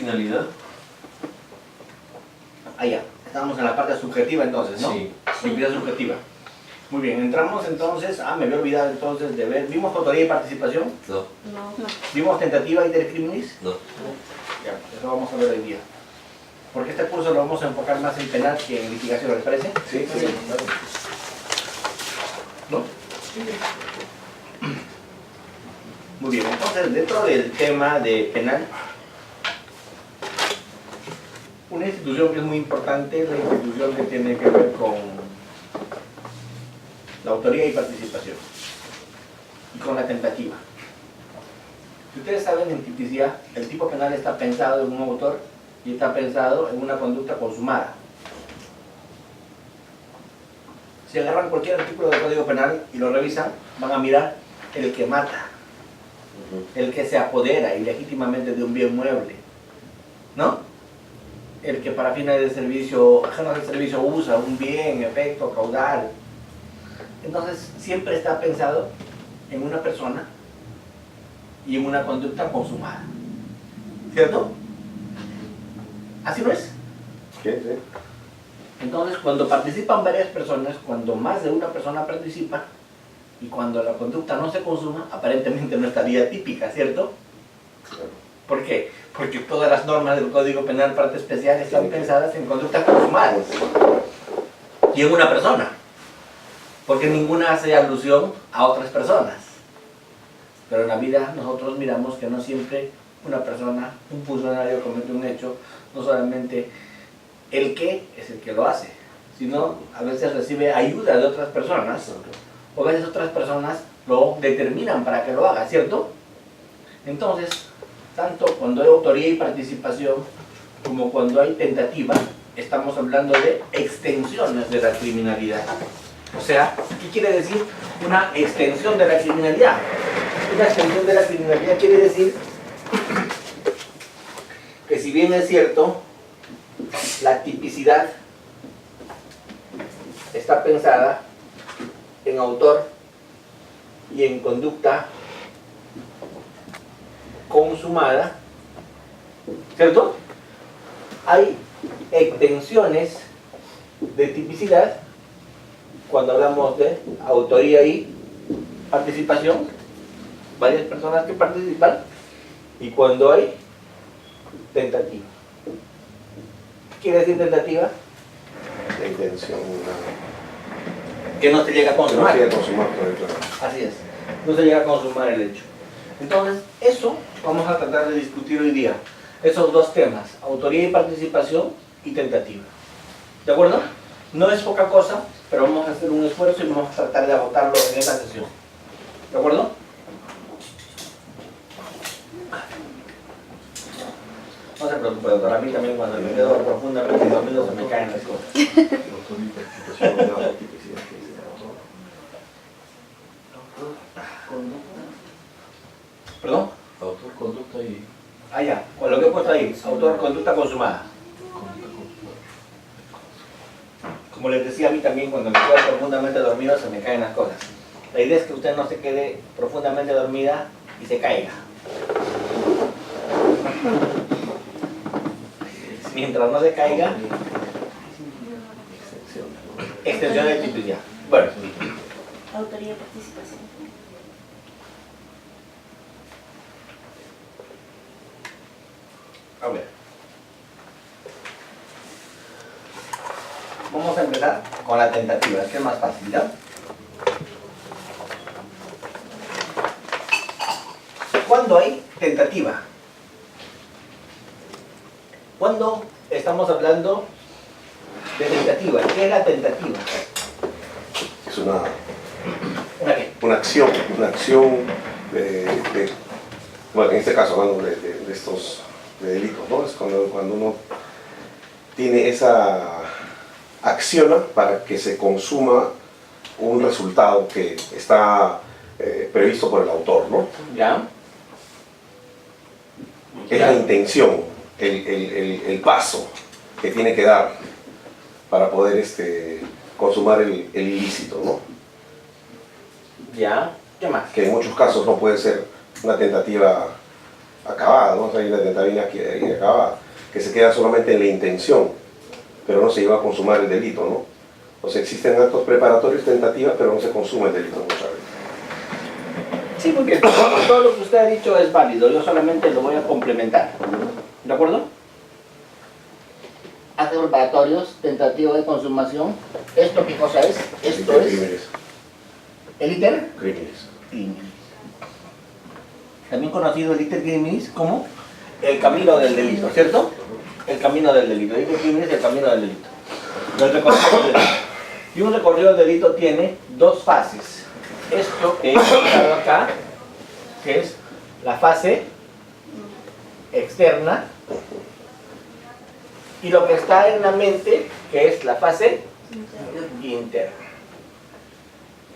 finalidad? Ah, ya. Estamos en la parte subjetiva entonces, ¿no? Sí. Actividad subjetiva. Muy bien, entramos entonces, me había olvidado entonces de ver, ¿vimos autoría y participación? No. No. ¿Vimos tentativa y criminis? No. Ya, eso vamos a ver hoy día. Porque este curso lo vamos a enfocar más en penal que en litigación, ¿les parece? Sí, sí. ¿No? Muy bien, entonces dentro del tema de penal, una institución que es muy importante es la institución que tiene que ver con la autoría y participación y con la tentativa. Si ustedes saben, en tipicidad, el tipo penal está pensado en un autor y está pensado en una conducta consumada. Si agarran cualquier artículo del Código Penal y lo revisan, van a mirar el que mata, el que se apodera ilegítimamente de un bien mueble, ¿no? El que para fines de servicio, ajenos al servicio, usa un bien, efecto, caudal. Entonces, siempre está pensado en una persona y en una conducta consumada. ¿Cierto? ¿Así no es? Sí, sí. Entonces, cuando participan varias personas, cuando más de una persona participa, y cuando la conducta no se consuma, aparentemente no estaría típica, ¿cierto? ¿Por qué? Porque todas las normas del Código Penal, parte especial, están pensadas en conductas consumadas. Y en una persona. Porque ninguna hace alusión a otras personas. Pero en la vida nosotros miramos que no siempre una persona, un funcionario comete un hecho, no solamente el que es el que lo hace, sino a veces recibe ayuda de otras personas, o a veces otras personas lo determinan para que lo haga, ¿cierto? Entonces, tanto cuando hay autoría y participación, como cuando hay tentativa, estamos hablando de extensiones de la criminalidad. O sea, ¿qué quiere decir una extensión de la criminalidad? Una extensión de la criminalidad quiere decir que, si bien es cierto, la tipicidad está pensada en autor y en conducta consumada, ¿cierto? Hay extensiones de tipicidad cuando hablamos de autoría y participación, varias personas que participan, y cuando hay tentativa. ¿Qué quiere decir tentativa? La intención, Que no se llega a consumar. no llega a consumar, claro. Así es, no se llega a consumar el hecho. Entonces, eso vamos a tratar de discutir hoy día. Esos dos temas, autoría y participación y tentativa. ¿De acuerdo? No es poca cosa, pero vamos a hacer un esfuerzo y vamos a tratar de agotarlo en esta sesión. ¿De acuerdo? No se preocupe, doctor. A mí también, cuando me quedo profundamente dormido, se me caen las cosas. ¿Perdón? Autor, conducta y Ah, ya, con lo que he puesto ahí, autor, conducta consumada. conducta consumada. Como les decía, a mí también, cuando me quedo profundamente dormido, se me caen las cosas. La idea es que usted no se quede profundamente dormida y se caiga. Mientras no se caiga, extensión de tipicidad. Bueno, Autoría y participación. a ver. Vamos a empezar con la tentativa, que es más fácil, ¿ya? ¿Cuándo hay tentativa? ¿Cuándo estamos hablando de tentativa? ¿Qué es la tentativa? Es una qué? una acción bueno, en este caso hablando de estos delitos, ¿no? Es cuando uno tiene esa acción para que se consuma un resultado que está previsto por el autor, ¿no? ¿Ya? Es la intención, el paso que tiene que dar para poder consumar el ilícito, ¿no? ¿Ya? ¿Qué más? Que en muchos casos no puede ser una tentativa acabada, ¿no? O sea, hay una tentativa que acabada, que se queda solamente en la intención, pero no se lleva a consumar el delito, ¿no? O sea, existen actos preparatorios, tentativas, pero no se consume el delito muchas veces. Sí, porque todo lo que usted ha dicho es válido, yo solamente lo voy a complementar. ¿De acuerdo? Actos preparatorios, tentativa de consumación. ¿Esto qué cosa es? Esto es Crímenes. el iter Crímenes. criminis. También conocido el iter criminis como el camino del delito, ¿cierto? El camino del delito. El iter criminis es el camino del delito. El recorrido del delito. Y un recorrido del delito tiene dos fases. Esto que he indicado acá, que es la fase externa, y lo que está en la mente, que es la fase interna.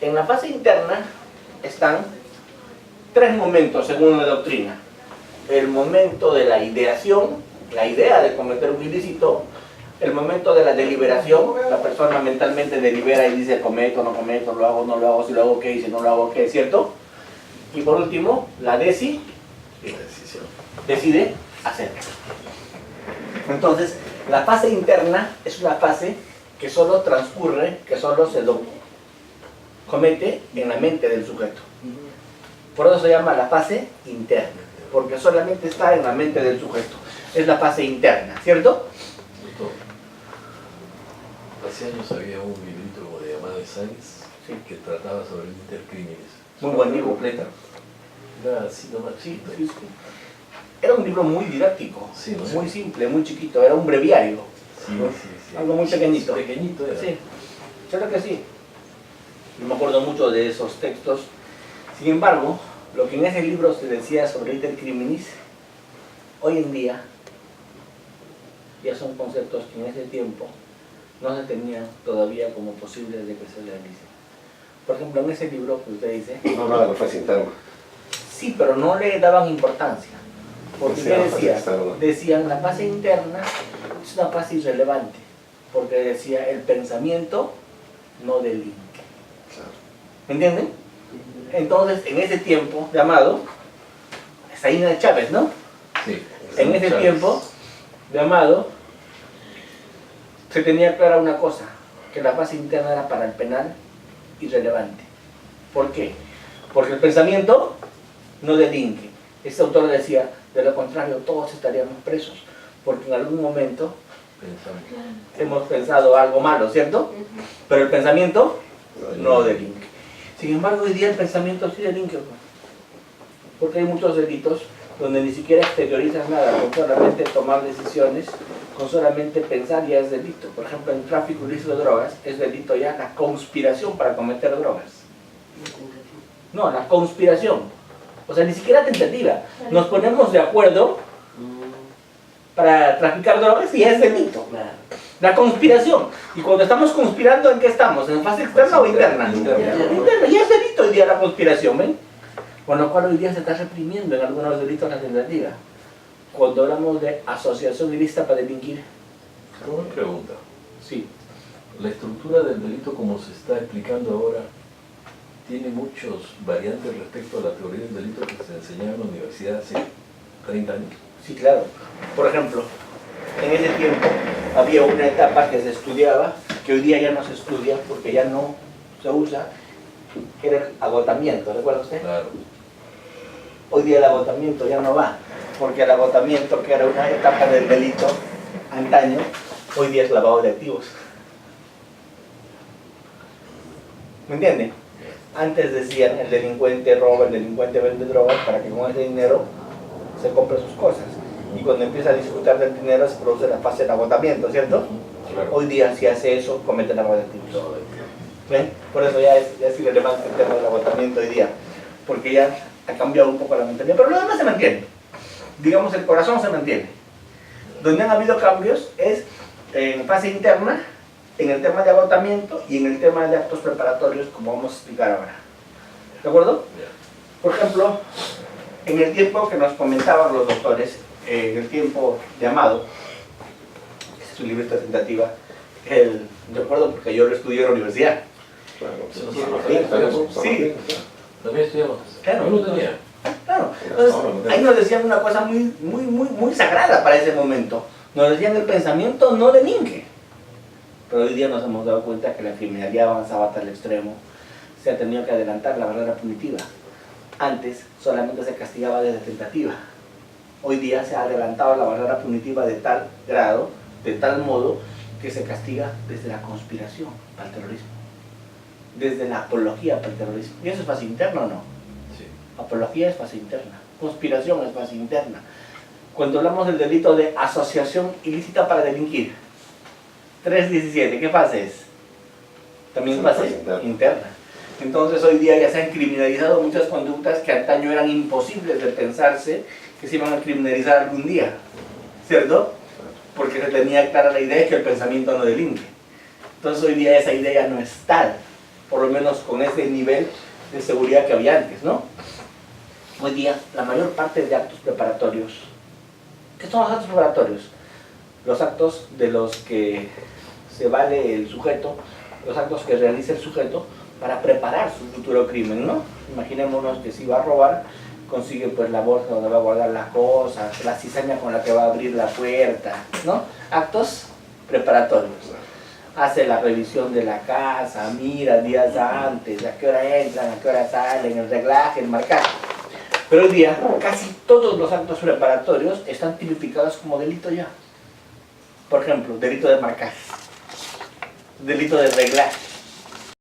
En la fase interna están tres momentos según la doctrina. El momento de la ideación, la idea de cometer un ilícito. El momento de la deliberación, la persona mentalmente delibera y dice cometo, no cometo, lo hago, no lo hago, si lo hago, ¿qué? Y si no lo hago, ¿qué? ¿Cierto? Y por último, la decisión. Decide hacer. Entonces, la fase interna es una fase que solo transcurre, que solo se comete en la mente del sujeto. Por eso se llama la fase interna, porque solamente está en la mente del sujeto. Es la fase interna, ¿cierto? Hace años había un librito como de llamado Sáenz que trataba sobre el intercrímenes. Muy buen libro, completa. Era así nomás. Sí. Era un libro muy didáctico, Sí, ¿no? muy simple, muy chiquito, era un breviario. Sí. Algo muy pequeñito. Pequeñito era. Sí, claro que sí. No me acuerdo mucho de esos textos. Sin embargo, lo que en ese libro se decía sobre el iter criminis, hoy en día ya son conceptos que en ese tiempo no se tenían todavía como posibles de que se realicen. Por ejemplo, en ese libro que usted dice, No habla de la fase interna. sí, pero no le daban importancia. Porque Sí, ¿qué la fase decía? externa. Decían la fase interna es una fase irrelevante, porque decía el pensamiento no delinque. Claro. ¿Me entienden? Entonces, en ese tiempo, llamado, Saína de Chávez, ¿no? Sí. En ese Chávez. tiempo, llamado, se tenía clara una cosa, que la fase interna era para el penal irrelevante. ¿Por qué? Porque el pensamiento no delinque. Este autor decía, de lo contrario, todos estaríamos presos, porque en algún momento Pensamos. hemos pensado algo malo, ¿cierto? Pero el pensamiento no delinque. Sin embargo, hoy día el pensamiento sí delinque, pues. Porque hay muchos delitos donde ni siquiera exteriorizas nada, con solamente tomar decisiones, con solamente pensar ya es delito. Por ejemplo, en tráfico ilícito de drogas es delito ya la conspiración para cometer drogas. No, la conspiración. O sea, ni siquiera tentativa. Nos ponemos de acuerdo para traficar drogas y es delito. La conspiración. Y cuando estamos conspirando, ¿en qué estamos? ¿En fase externa o interna? Interna. Interna. Ya es delito hoy día la conspiración, ¿ven? Con lo cual hoy día se está reprimiendo en algunos delitos la tentativa. Cuando hablamos de asociación ilícita para delinquir, Como una pregunta. sí. La estructura del delito como se está explicando ahora tiene muchas variantes respecto a la teoría del delito que se enseñaba en la universidad hace 30 años. Sí, claro. Por ejemplo, en ese tiempo había una etapa que se estudiaba, que hoy día ya no se estudia porque ya no se usa, que era el agotamiento, ¿recuerda usted? Claro. Hoy día el agotamiento ya no va, porque el agotamiento, que era una etapa del delito antaño, hoy día es lavado de activos. ¿Me entiende? Antes decían, el delincuente roba, el delincuente vende drogas para que con ese dinero se compre sus cosas. Y cuando empieza a disfrutar del dinero se produce la fase del agotamiento, ¿cierto? Claro. Hoy día si hace eso, comete el lavado de activos. ¿Ven? Por eso ya es irrelevante el tema del agotamiento hoy día, porque ya ha cambiado un poco la mentalidad, pero lo demás se mantiene. Digamos, el corazón se mantiene. Donde han habido cambios es en fase interna, en el tema de agotamiento y en el tema de actos preparatorios, como vamos a explicar ahora. ¿De acuerdo? Por ejemplo, en el tiempo que nos comentaban los doctores, en el tiempo llamado, ese es un libro de tentativa, de acuerdo, porque yo lo estudié en la universidad. Claro. Sí, nosotros también estudiamos. Sí. También estudiamos. Claro. Yo lo tenía. Ah, claro. Era solo, Entonces, ¿no? ahí nos decían una cosa muy sagrada para ese momento. Nos decían el pensamiento no delinque. Pero hoy día nos hemos dado cuenta que la criminalidad avanzaba hasta el extremo. Se ha tenido que adelantar la barrera punitiva. Antes solamente se castigaba desde tentativa. Hoy día se ha adelantado la barrera punitiva de tal grado, de tal modo, que se castiga desde la conspiración para el terrorismo, desde la apología para el terrorismo. ¿Y eso es fase interna o no? Sí. Apología es fase interna, conspiración es fase interna. Cuando hablamos del delito de asociación ilícita para delinquir, 317, ¿qué fase es? También es fase interna. Entonces hoy día ya se han criminalizado muchas conductas que antaño eran imposibles de pensarse que se iban a criminalizar algún día, ¿cierto? Porque se tenía clara la idea de que el pensamiento no delinque. Entonces hoy día esa idea no es tal, por lo menos con ese nivel de seguridad que había antes, ¿no? Hoy día la mayor parte de actos preparatorios, ¿qué son los actos preparatorios? Los actos de los que se vale el sujeto, los actos que realiza el sujeto para preparar su futuro crimen, ¿no? Imaginémonos que si va a robar, consigue pues la bolsa donde va a guardar las cosas, la cizaña con la que va a abrir la puerta, ¿no? Actos preparatorios. Hace la revisión de la casa, mira días antes, a qué hora entran, a qué hora salen, el reglaje, el marcaje. Pero hoy día casi todos los actos preparatorios están tipificados como delito ya. Por ejemplo, delito de marcaje, delito de reglaje,